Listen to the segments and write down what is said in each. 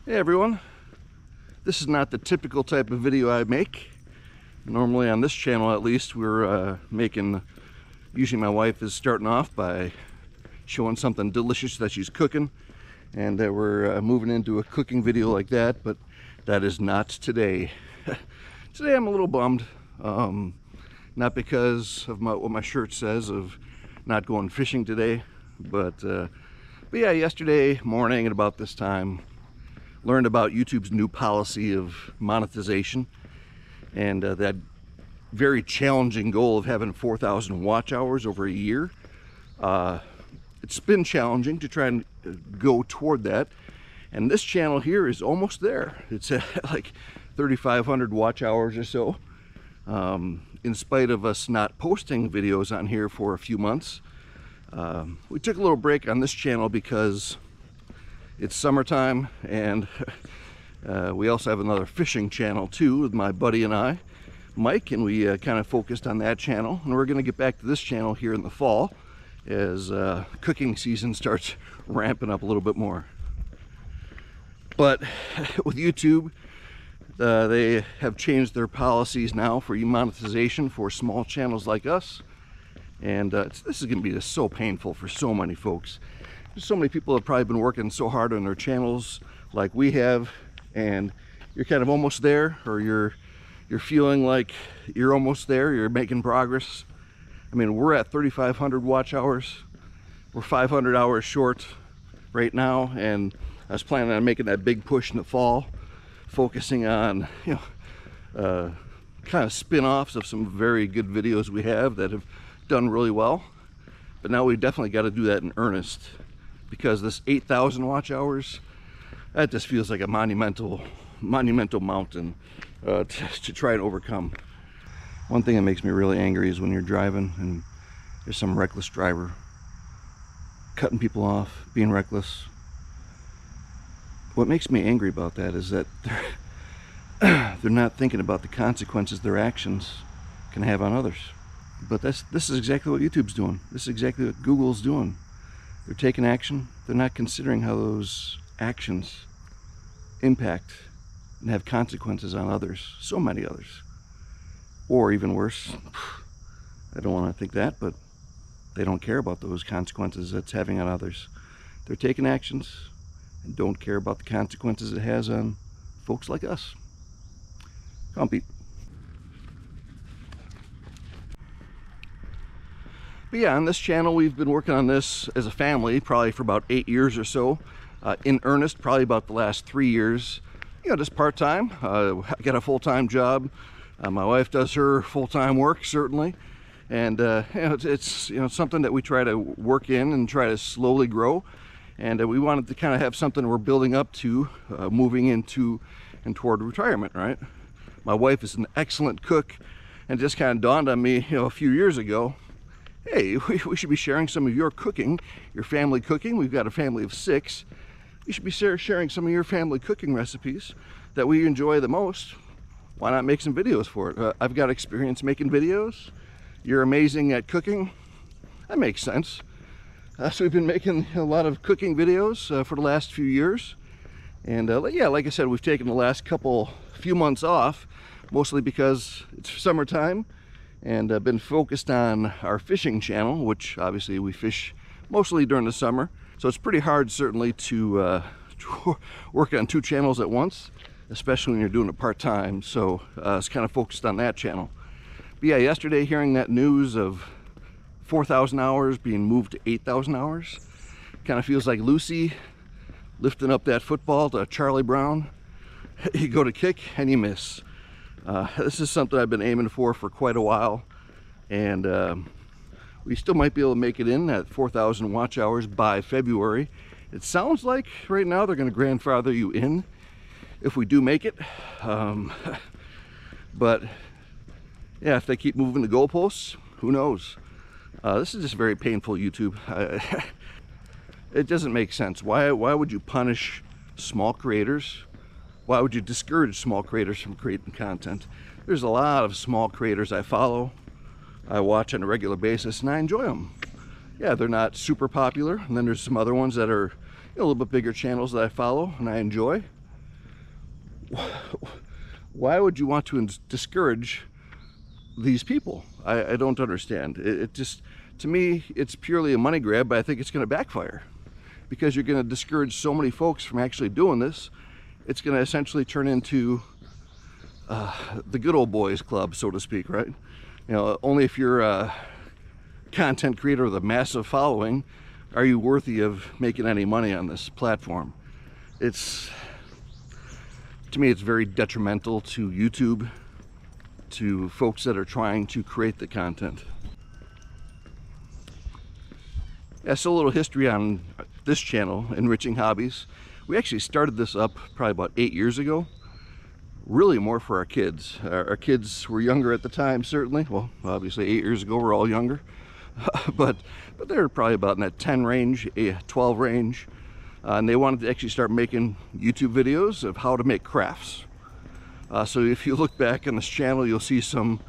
Hey everyone, this is not the typical type of video I make. Normally on this channel at least we're usually my wife is starting off by showing something delicious that she's cooking, and we're moving into a cooking video like that, but that is not today. Today I'm a little bummed, not because of what my shirt says of not going fishing today, but yeah, yesterday morning at about this time learned about YouTube's new policy of monetization, and that very challenging goal of having 4,000 watch hours over a year. It's been challenging to try and go toward that, and this channel here is almost there. It's at like 3,500 watch hours or so, in spite of us not posting videos on here for a few months. We took a little break on this channel because it's summertime, and we also have another fishing channel too with my buddy and I, Mike, and we kind of focused on that channel, and we're going to get back to this channel here in the fall as cooking season starts ramping up a little bit more. But with YouTube, they have changed their policies now for monetization for small channels like us, and this is going to be just so painful for so many folks. There's so many people have probably been working so hard on their channels like we have, and you're kind of almost there, or you're feeling like you're almost there, you're making progress. I mean, we're at 3,500 watch hours. We're 500 hours short right now, and I was planning on making that big push in the fall, focusing on, kind of spin-offs of some very good videos we have that have done really well. But now we definitely got to do that in earnest, because this 8,000 watch hours, that just feels like a monumental mountain to try and overcome. One thing that makes me really angry is when you're driving and there's some reckless driver cutting people off, being reckless. What makes me angry about that is that they're not thinking about the consequences their actions can have on others. But this is exactly what YouTube's doing. This is exactly what Google's doing. They're taking action. They're not considering how those actions impact and have consequences on others, so many others. Or even worse, I don't want to think that, but they don't care about those consequences it's having on others. They're taking actions and don't care about the consequences it has on folks like us. Come on, Pete. But yeah, on this channel we've been working on this as a family probably for about 8 years or so. In earnest, probably about the last 3 years. Just part-time. I got a full-time job. My wife does her full-time work, certainly. And it's something that we try to work in and try to slowly grow. And we wanted to kind of have something we're building up to, moving into and toward retirement, right? My wife is an excellent cook, and it just kind of dawned on me, a few years ago, hey, we should be sharing some of your cooking, your family cooking. We've got a family of 6. You should be sharing some of your family cooking recipes that we enjoy the most. Why not make some videos for it? I've got experience making videos. You're amazing at cooking. That makes sense. So we've been making a lot of cooking videos for the last few years. And yeah, like I said, we've taken the last few months off, mostly because it's summertime, and been focused on our fishing channel, which obviously we fish mostly during the summer. So it's pretty hard, certainly, to work on 2 channels at once, especially when you're doing it part-time. So it's kind of focused on that channel. But yeah, yesterday hearing that news of 4,000 hours being moved to 8,000 hours, kind of feels like Lucy lifting up that football to Charlie Brown. You go to kick and you miss. This is something I've been aiming for quite a while, and we still might be able to make it in at 4,000 watch hours by February. It sounds like right now they're going to grandfather you in if we do make it. But yeah, if they keep moving the goalposts, who knows? This is just very painful, YouTube. It doesn't make sense. Why would you punish small creators? Why would you discourage small creators from creating content? There's a lot of small creators I follow, I watch on a regular basis, and I enjoy them. Yeah, they're not super popular, and then there's some other ones that are a little bit bigger channels that I follow and I enjoy. why would you want to discourage these people? I don't understand. It just, to me, it's purely a money grab, but I think it's going to backfire because you're going to discourage so many folks from actually doing this. It's going to essentially turn into the good old boys club, so to speak, right? You know, only if you're a content creator with a massive following are you worthy of making any money on this platform. It's, to me, it's very detrimental to YouTube, to folks that are trying to create the content. Yeah, so a little history on this channel, Enriching Hobbies. We actually started this up probably about 8 years ago. Really more for our kids. Our kids were younger at the time, certainly. Well, obviously 8 years ago we're all younger. but they're probably about in that 10 range, 12 range. And they wanted to actually start making YouTube videos of how to make crafts. So if you look back on this channel, you'll see some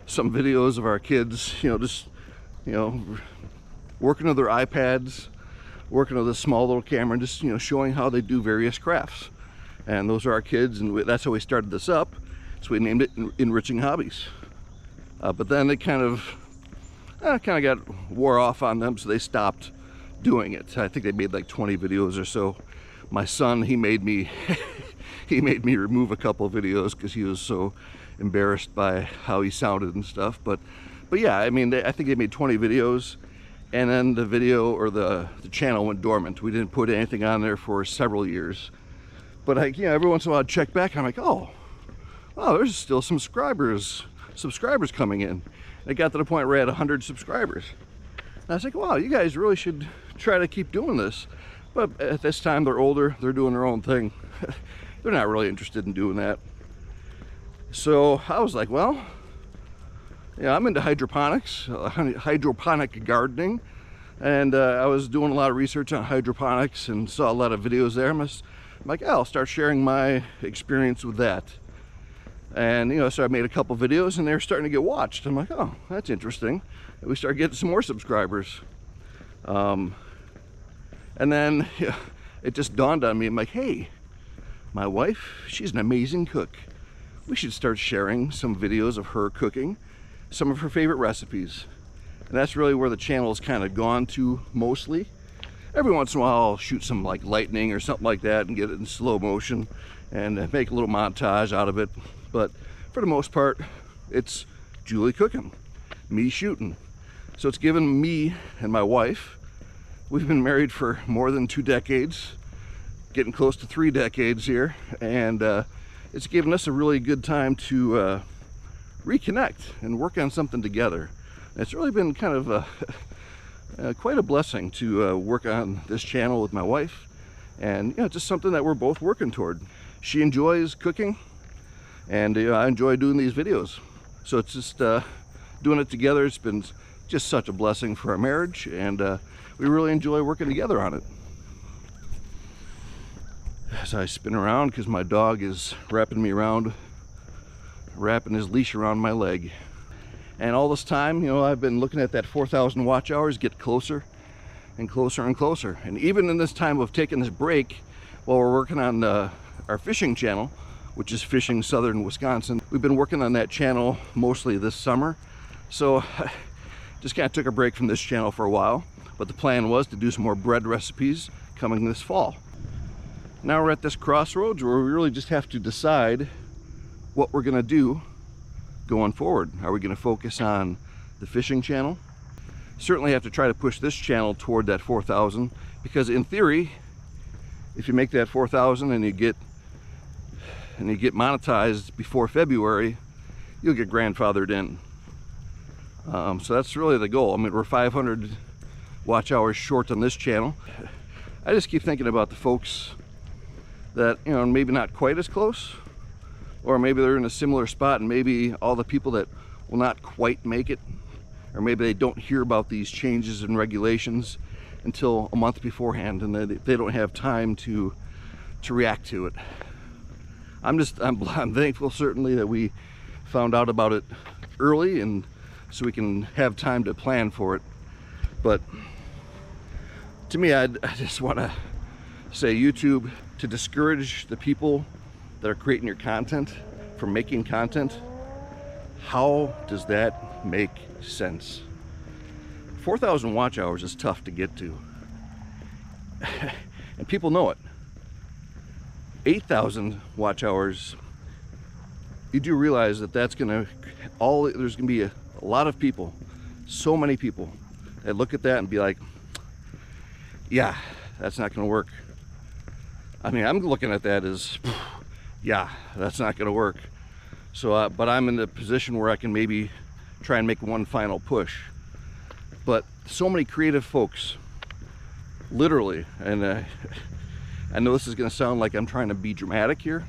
videos of our kids, just, working with their iPads, working with a small little camera, and just, showing how they do various crafts. And those are our kids, and that's how we started this up. So we named it Enriching Hobbies. But then it kind of got wore off on them, so they stopped doing it. I think they made like 20 videos or so. My son, he made me remove a couple of videos because he was so embarrassed by how he sounded and stuff. But yeah, I mean, I think they made 20 videos, and then the video or the channel went dormant. We didn't put anything on there for several years. But every once in a while I'd check back and I'm like, oh, there's still some subscribers coming in. It got to the point where I had 100 subscribers. And I was like, wow, you guys really should try to keep doing this. But at this time, they're older, they're doing their own thing. They're not really interested in doing that. So I was like, well, I'm into hydroponics, hydroponic gardening. And I was doing a lot of research on hydroponics and saw a lot of videos there. I'm like, I'll start sharing my experience with that. And so I made a couple videos and they're starting to get watched. I'm like, oh, that's interesting. And we started getting some more subscribers. And then it just dawned on me. I'm like, hey, my wife, she's an amazing cook. We should start sharing some videos of her cooking, some of her favorite recipes. And that's really where the channel's kind of gone to mostly. Every once in a while I'll shoot some like lightning or something like that and get it in slow motion and make a little montage out of it. But for the most part, it's Julie cooking, me shooting. So it's given me and my wife, we've been married for more than 2 decades, getting close to 3 decades here, and it's given us a really good time to reconnect and work on something together. And it's really been kind of quite a blessing to work on this channel with my wife, and just something that we're both working toward. She enjoys cooking, and I enjoy doing these videos. So it's just doing it together. It's been just such a blessing for our marriage, and we really enjoy working together on it. As I spin around, because my dog is wrapping me around, wrapping his leash around my leg. And all this time, I've been looking at that 4,000 watch hours get closer and closer and closer. And even in this time of taking this break, while we're working on our fishing channel, which is Fishing Southern Wisconsin, we've been working on that channel mostly this summer. So just kind of took a break from this channel for a while. But the plan was to do some more bread recipes coming this fall. Now we're at this crossroads where we really just have to decide what we're gonna do going forward. Are we going to focus on the fishing channel? Certainly have to try to push this channel toward that 4,000, because in theory, if you make that 4,000 and you get monetized before February, you'll get grandfathered in. So that's really the goal. I mean, we're 500 watch hours short on this channel. I just keep thinking about the folks that, maybe not quite as close, or maybe they're in a similar spot, and maybe all the people that will not quite make it, or maybe they don't hear about these changes and regulations until a month beforehand, and they don't have time to react to it. I'm thankful certainly that we found out about it early, and so we can have time to plan for it. But to me, I just want to say, YouTube, to discourage the people that are creating your content, for making content. How does that make sense? 4,000 watch hours is tough to get to. And people know it. 8,000 watch hours, you do realize that there's gonna be a lot of people, so many people that look at that and be like, yeah, that's not gonna work. I mean, I'm looking at that as, yeah, that's not gonna work. So, but I'm in the position where I can maybe try and make one final push. But so many creative folks, literally, and I know this is gonna sound like I'm trying to be dramatic here,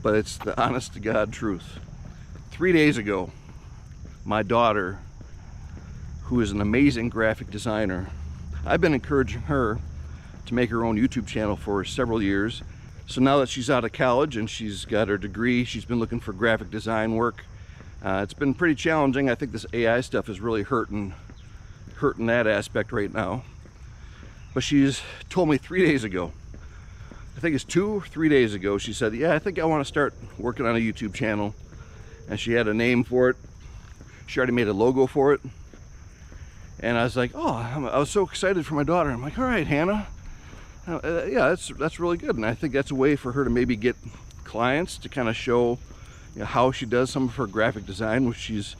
but it's the honest to God truth. 3 days ago, my daughter, who is an amazing graphic designer, I've been encouraging her to make her own YouTube channel for several years. So now that she's out of college and she's got her degree, she's been looking for graphic design work. It's been pretty challenging. I think this AI stuff is really hurting that aspect right now. But she's told me 3 days ago, I think it's 2 or 3 days ago, she said, yeah, I think I want to start working on a YouTube channel. And she had a name for it. She already made a logo for it. And I was like, oh, I was so excited for my daughter. I'm like, all right, Hannah. Yeah, that's really good. And I think that's a way for her to maybe get clients to kind of show, you know, how she does some of her graphic design, which she's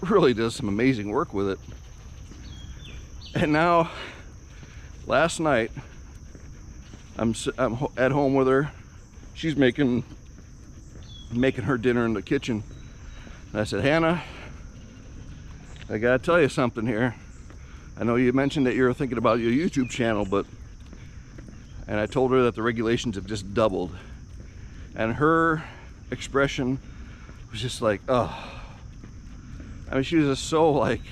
really does some amazing work with it. And now, last night, I'm at home with her. She's making her dinner in the kitchen. And I said, Hannah, I gotta tell you something here. I know you mentioned that you're thinking about your YouTube channel, and I told her that the regulations have just doubled. And her expression was just like, oh. I mean, she was just so like,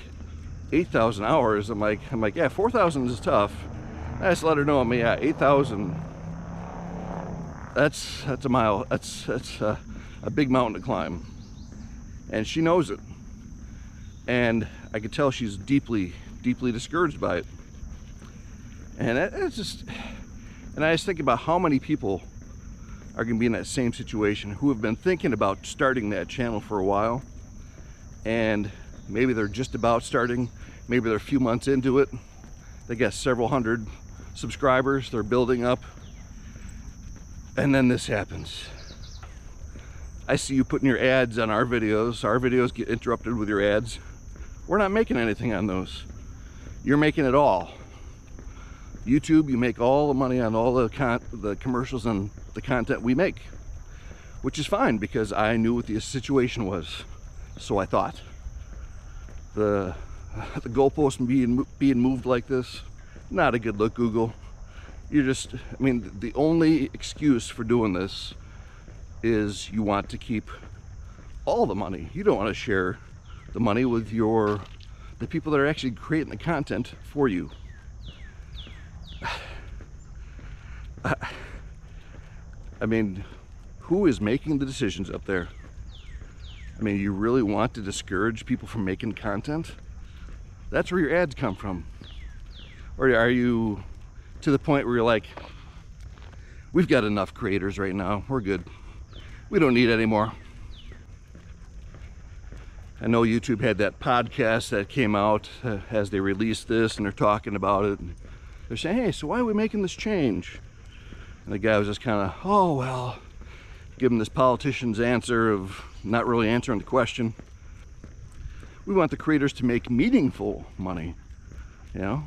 8,000 hours. I'm like, yeah, 4,000 is tough. I just let her know, I mean, yeah, 8,000, that's a mile. That's a big mountain to climb. And she knows it. And I could tell she's deeply discouraged by it. And it's just, and I just think about how many people are going to be in that same situation, who have been thinking about starting that channel for a while, and maybe they're just about starting, maybe they're a few months into it, they got several hundred subscribers, they're building up, and then this happens. I see you putting your ads on our videos get interrupted with your ads. We're not making anything on those. You're making it all. YouTube, you make all the money on all the commercials and the content we make, which is fine because I knew what the situation was, so I thought. The goalpost being moved like this, not a good look, Google. You're just, I mean, the only excuse for doing this is you want to keep all the money. You don't want to share the money with the people that are actually creating the content for you. I mean, who is making the decisions up there? I mean, you really want to discourage people from making content? That's where your ads come from. Or are you to the point where you're like, we've got enough creators right now, we're good. We don't need any more. I know YouTube had that podcast that came out as they released this, and they're talking about it. And they're saying, hey, so why are we making this change? And the guy was just kind of, oh, well, give him this politician's answer of not really answering the question. We want the creators to make meaningful money, you know?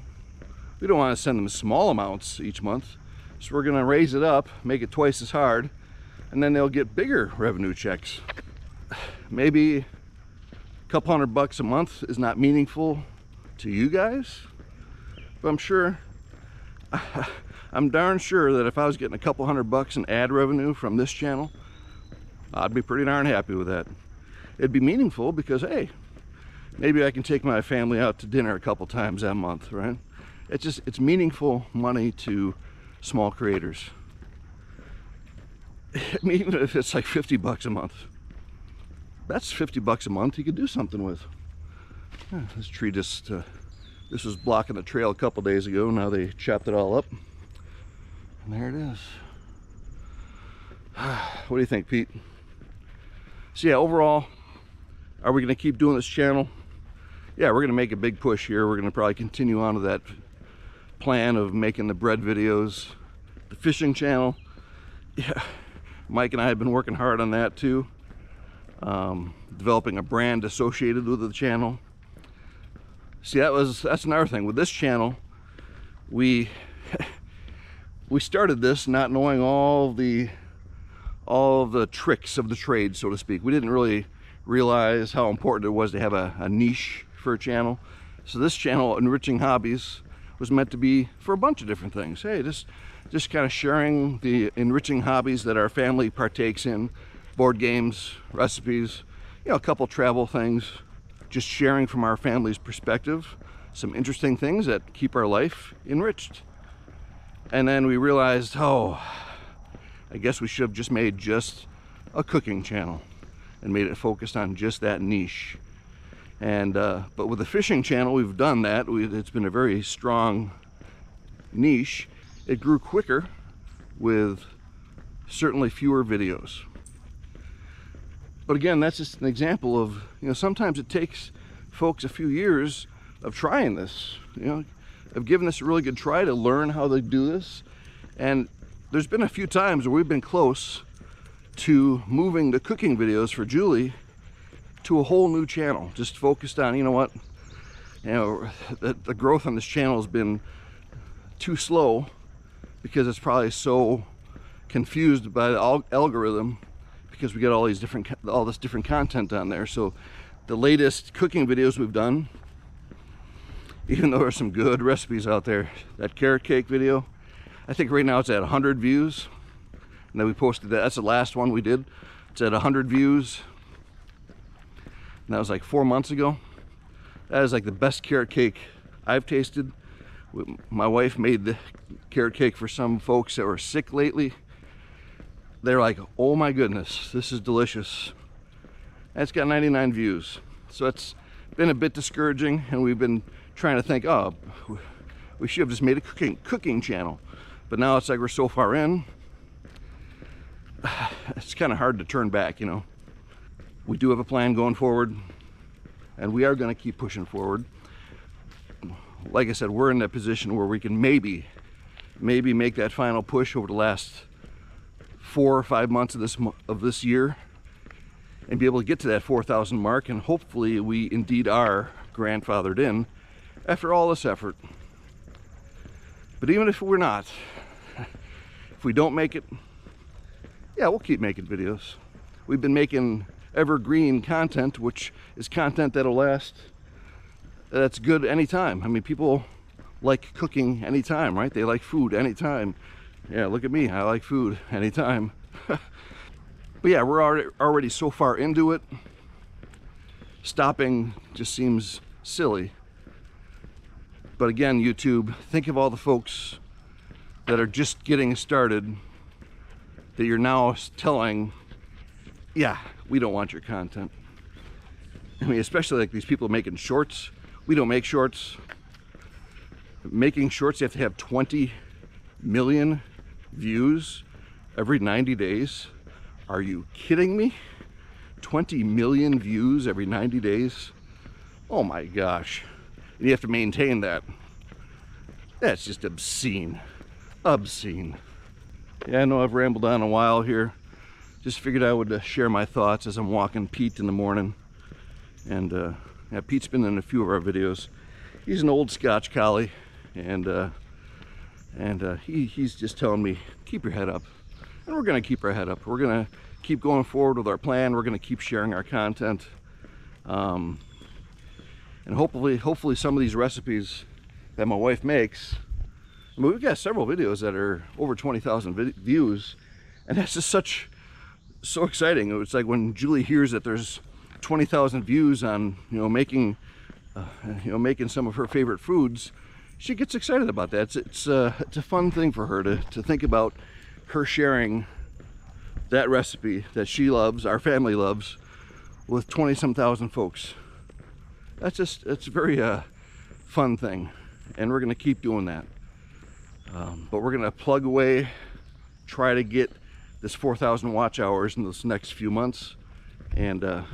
We don't want to send them small amounts each month, so we're gonna raise it up, make it twice as hard, and then they'll get bigger revenue checks. Maybe a couple $100 a month is not meaningful to you guys, but I'm darn sure that if I was getting a couple $100 in ad revenue from this channel, I'd be pretty darn happy with that. It'd be meaningful because, hey, maybe I can take my family out to dinner a couple times that month, right? It's meaningful money to small creators. I mean, even if it's like $50 a month, that's $50 a month you could do something with. Yeah, this tree just, this was blocking the trail a couple days ago. Now they chopped it all up. And there it is. What do you think, Pete? So yeah, overall, are we going to keep doing this channel? Yeah, we're going to make a big push here. We're going to probably continue on to that plan of making the bread videos, the fishing channel. Yeah, Mike and I have been working hard on that too. Developing a brand associated with the channel. See, that's another thing with this channel. We started this not knowing all the tricks of the trade, so to speak. We didn't really realize how important it was to have a niche for a channel. So this channel, Enriching Hobbies, was meant to be for a bunch of different things. Hey, just kind of sharing the enriching hobbies that our family partakes in, board games, recipes, you know, a couple travel things, just sharing from our family's perspective, some interesting things that keep our life enriched. And then we realized, oh, I guess we should have just made just a cooking channel and made it focused on just that niche. And but with the fishing channel, we've done that. It's been a very strong niche. It grew quicker with certainly fewer videos. But again, that's just an example of, you know, sometimes it takes folks a few years of trying this, you know, of giving this a really good try to learn how to do this. And there's been a few times where we've been close to moving the cooking videos for Julie to a whole new channel, just focused on, you know what, you know, the growth on this channel has been too slow because it's probably so confused by the algorithm, because we got all this different content on there. So the latest cooking videos we've done, even though there's some good recipes out there, that carrot cake video, I think right now it's at 100 views. And then we posted that. That's the last one we did. It's at 100 views. And that was like 4 months ago. That is like the best carrot cake I've tasted. My wife made the carrot cake for some folks that were sick lately. They're like, oh my goodness, this is delicious. And it's got 99 views. So it's been a bit discouraging, and we've been trying to think, oh, we should have just made a cooking channel. But now it's like we're so far in, it's kind of hard to turn back, you know. We do have a plan going forward, and we are going to keep pushing forward. Like I said, we're in that position where we can maybe make that final push over the last 4 or 5 months of this year and be able to get to that 4,000 mark, and hopefully we indeed are grandfathered in after all this effort. But even if we're not, if we don't make it, yeah, we'll keep making videos. We've been making evergreen content, which is content that'll last, that's good anytime. I mean, people like cooking anytime, right? They like food anytime. Yeah, look at me, I like food anytime. But yeah, we're already so far into it. Stopping just seems silly. But again, YouTube, think of all the folks that are just getting started that you're now telling, yeah, we don't want your content. I mean, especially like these people making shorts. We don't make shorts. Making shorts, you have to have 20 million views every 90 days. Are you kidding me? 20 million views every 90 days? Oh my gosh. And you have to maintain that. That's just obscene. Obscene. Yeah, I know I've rambled on a while here. Just figured I would share my thoughts as I'm walking Pete in the morning. And yeah, Pete's been in a few of our videos. He's an old Scotch collie, and he's just telling me, keep your head up. And we're gonna keep our head up. We're gonna keep going forward with our plan. We're gonna keep sharing our content. And hopefully some of these recipes that my wife makes, I mean, we've got several videos that are over 20,000 views, and that's just so exciting. It's like when Julie hears that there's 20,000 views on, you know, making some of her favorite foods, she gets excited about that. It's a fun thing for her to think about her sharing that recipe that she loves, our family loves, with 20-some thousand folks. It's a very fun thing, and we're going to keep doing that. But we're going to plug away, try to get this 4,000 watch hours in this next few months. And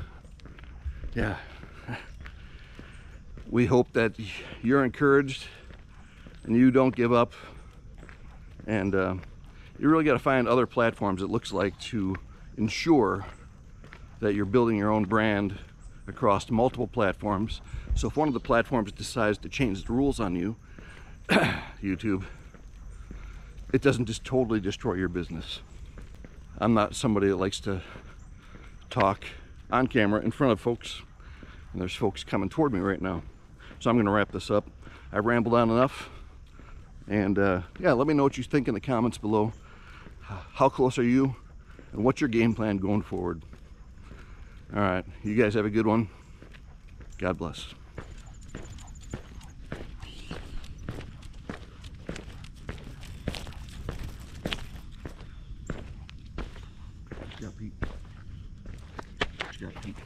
yeah, we hope that you're encouraged and you don't give up. And you really got to find other platforms, it looks like, to ensure that you're building your own brand across multiple platforms. So if one of the platforms decides to change the rules on you, YouTube, it doesn't just totally destroy your business. I'm not somebody that likes to talk on camera in front of folks, and there's folks coming toward me right now. So I'm going to wrap this up. I've rambled on enough, and yeah, let me know what you think in the comments below. How close are you, and what's your game plan going forward? All right, you guys have a good one. God bless. Pete.